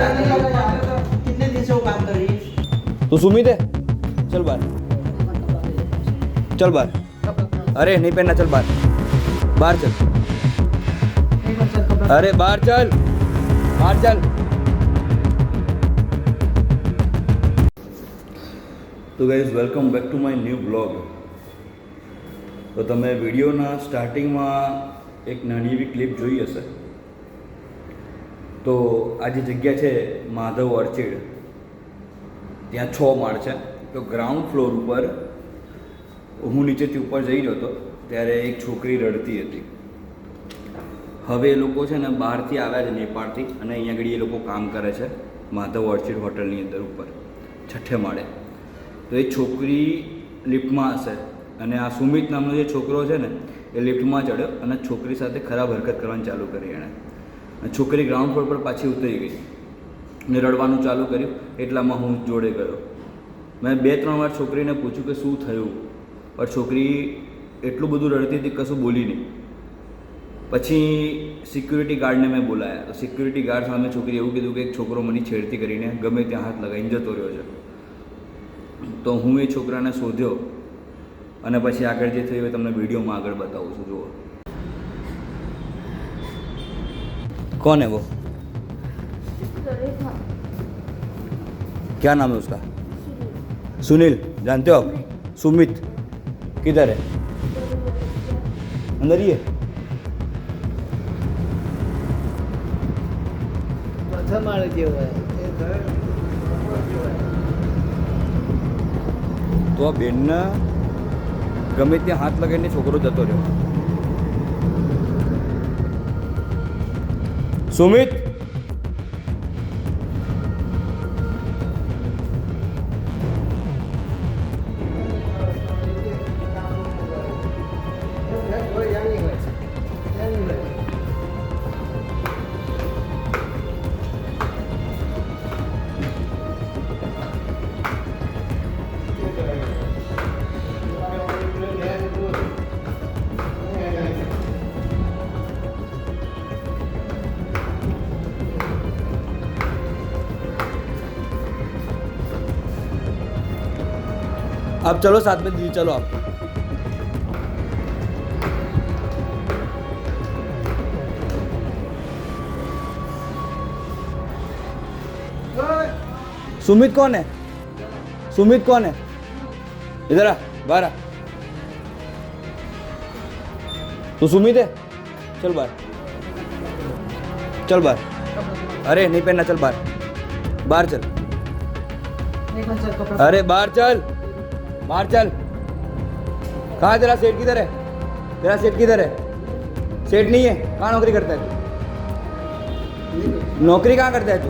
कितने दिन से वो काम कर रही है? तू सुमित है, चल बाहर, चल बाहर। अरे नहीं पहनना, चल बाहर, बाहर चल। अरे बाहर चल, बाहर चल। તો guys welcome back to my new blog. તો તમે વિડીયોના સ્ટાર્ટિંગમાં એક નાની એવી ક્લિપ જોઈ હશે. તો આ જે જગ્યા છે માધવ ઓર્ચિડ, ત્યાં 6 માળ છે. તો ગ્રાઉન્ડ ફ્લોર ઉપર હું નીચેથી ઉપર જઈ રહ્યો હતો ત્યારે એક છોકરી રડતી હતી. હવે એ લોકો છે ને બહારથી આવ્યા છે નેપાળથી, અને અહીંયા આગળ એ લોકો કામ કરે છે માધવ ઓર્ચિડ હોટલની અંદર ઉપર 6ઠે માળે. તો એ છોકરી લિફ્ટમાં હશે અને આ સુમિત નામનો જે છોકરો છે ને એ લિફ્ટમાં ચડ્યો અને છોકરી સાથે ખરાબ હરકત કરવાની ચાલુ કરી એણે. છોકરી ગ્રાઉન્ડ ફ્લોર પર પાછી ઉતરી ગઈ અને રડવાનું ચાલુ કર્યું. એટલામાં હું જોડે ગયો. મેં 2-3 વાર છોકરીને પૂછ્યું કે શું થયું, પણ છોકરી એટલું બધું રડતી હતી કશું બોલી નહીં. પછી સિક્યુરિટી ગાર્ડને મેં બોલાયા. તો સિક્યુરિટી ગાર્ડ સામે છોકરી એવું કીધું કે એક છોકરો મને છેડતી કરીને ગમે ત્યાં હાથ લગાવીને જતો રહ્યો છે. તો હું એ છોકરાને શોધ્યો અને પછી આગળ જે થયું એ તમને વિડીયોમાં આગળ બતાવું છું. જુઓ. कौन है वो? क्या नाम है उसका? सुनील. जानते हो आप? सुमित किधर है? अंदर ही है. તો આ બેનને ગમે ત્યાં હાથ લગાવીને છોકરો જતો રહ્યો. સુમિત, आप चलो साथ में दीदी, चलो आप. सुमित कौन है? सुमित कौन है? इधर आ, बाहर आ. तू सुमित है, चल बाहर, चल बाहर. अरे नहीं पहनना, चल बाहर, बाहर चल. अरे बाहर चल, बाहर चल. कहाँ तेरा सेठ किधर है? तेरा सेठ किधर है? सेठ नहीं है? कहाँ नौकरी करता है तू? नौकरी कहाँ करता है तू?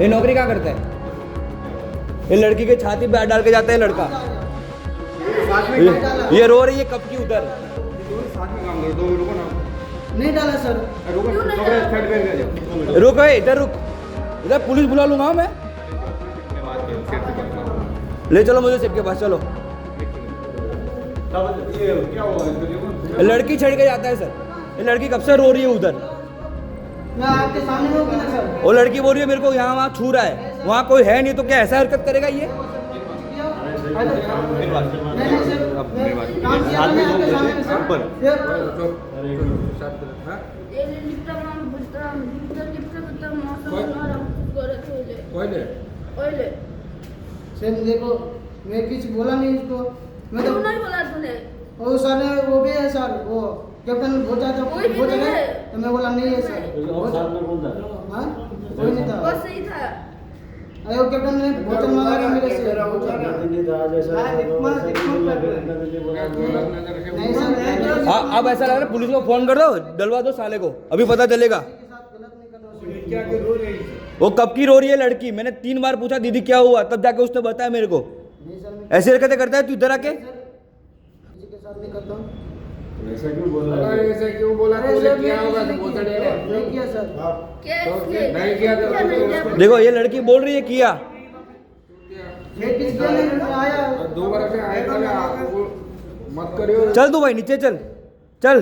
ये नौकरी कहाँ करता है? ये लड़की के छाती पे हाथ डाल के जाता है लड़का. ये रो रही है कब की उधर. नहीं डाला सर. रुक, इधर रुक, इधर पुलिस बुला लूंगा मैं. ले चलो मुझे सेठ के पास, चलो. लड़की छेड़ के जाता है सर. ये लड़की कब से रो रही है उधर. मैं आपके सामने हूँ ना सर. वो लड़की बोल रही है मेरे को यहाँ वहाँ छू रहा है, वहाँ कोई है नहीं, तो क्या ऐसा हरकत करेगा ये? सर देखो, मैं कुछ बोला नहीं इसको. मैं तो नहीं बोला तूने. वो सर ने वो भी है सर, वो कैप्टन भोजा था, कोई भी भोजा नहीं है है. तो मैं बोला नहीं है सर. हाँ कोई नहीं था. बस सही था. अरे वो कैप्टन ने भोजन मांगा था मेरे से. नहीं सर, अब ऐसा लग रहा है पुलिस को फोन कर दो, डलवा दो साले को, अभी पता चलेगा. वो कब की रो रही है लड़की. मैंने 3 बार पूछा दीदी क्या हुआ, तब जाके उसने बताया मेरे को. ऐसी हरकतें करता है तू इधर आके. किसी के साथ नहीं करता हूँ. ऐसा क्यों बोला? ऐसा क्यों बोला? अरे तूने सर, किया मैं होगा किसी तो ने बोलता नहीं किया. है. नहीं किया सर. क्या तो इसने? नहीं किया तो क्या नहीं किया? देखो ये लड़की बोल रही है किया. मैं किसी के लिए आया. 2 बार से आए पहले मत करियो. चल तू भाई नीचे चल, चल.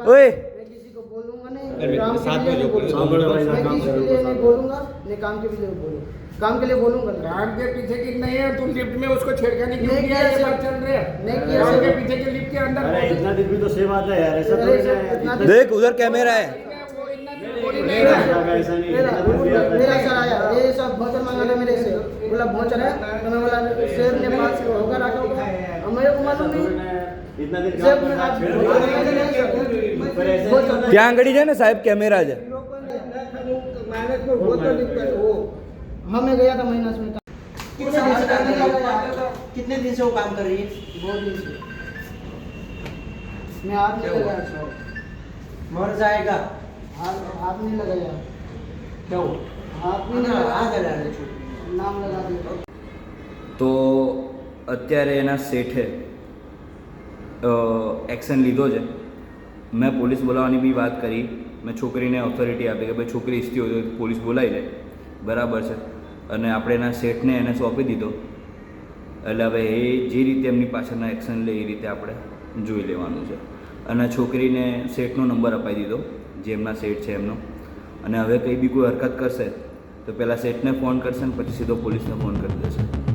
ओए मैं किसी को बोलूंगा नहीं. नहीं, काम के लिए नहीं बोलूंगा। मैं किसी के लिए नहीं बोलूंगा, नहीं काम के लिए बोलूंगा, काम के लिए बोलूंगा नहीं। काम के पीछे की नहीं है, तू लिफ्ट में उसको छेड़खानी क्यों नहीं किया? किया ये सर। बात चल रही है। नहीं किया काम सर। के पीछे के लिफ्ट के अंदर अरे इतना दिन भी तो सेम आता है यार, ऐसा अरे थोड़ी सर, ना इतना है। दिन- देख उधर कैमरा है। वो इतना थोड़ी नहीं मेरा है। ऐसा नहीं है, मेरा इतना दिन भी आता है। मेरा सर आया, ये सब भोजन मांगा था मेरे से, बोला भोजन है, तो मैं बोला सेब ने पास होगा रखा होगा, अब मेरे को मालूम नहीं इतना दिन सेब में आप भोजन मांगा था नहीं सर। पर ऐसे भोजन- नहीं ત્યાં આગળ છે ને સાહેબ કેમેરા છે. हमें गया था महीना में कितने दिन से काम कर रही है? कितने दिन से वो काम कर रही है? बहुत दिन से मैं हाथ नहीं लगाया सर, मर जाएगा। हाथ नहीं लगाया, क्यों? हाथ भी नहीं हाँ, लगाया, आग लगा रहे छो। नाम लगा दिया। તો અત્યારે એના શેઠે એક્શન લીધો છે. મેં પોલીસ બોલાવવાની બી વાત કરી, મેં છોકરીને ઓથોરિટી આપી કે ભાઈ છોકરી ઈચ્છતી હોય તો પોલીસ બોલાવી લે, બરાબર છે. અને આપણે એના શેઠને એને સોંપી દીધો, એટલે હવે એ જે રીતે એમની પાછળના એક્શન લે એ રીતે આપણે જોઈ લેવાનું છે. અને છોકરીને શેઠનો નંબર અપાઈ દીધો, જે એમના શેઠ છે એમનો. અને હવે કંઈ બી કોઈ હરકત કરશે તો પહેલાં શેઠને ફોન કરશે ને પછી સીધો પોલીસને ફોન કરી દેશે.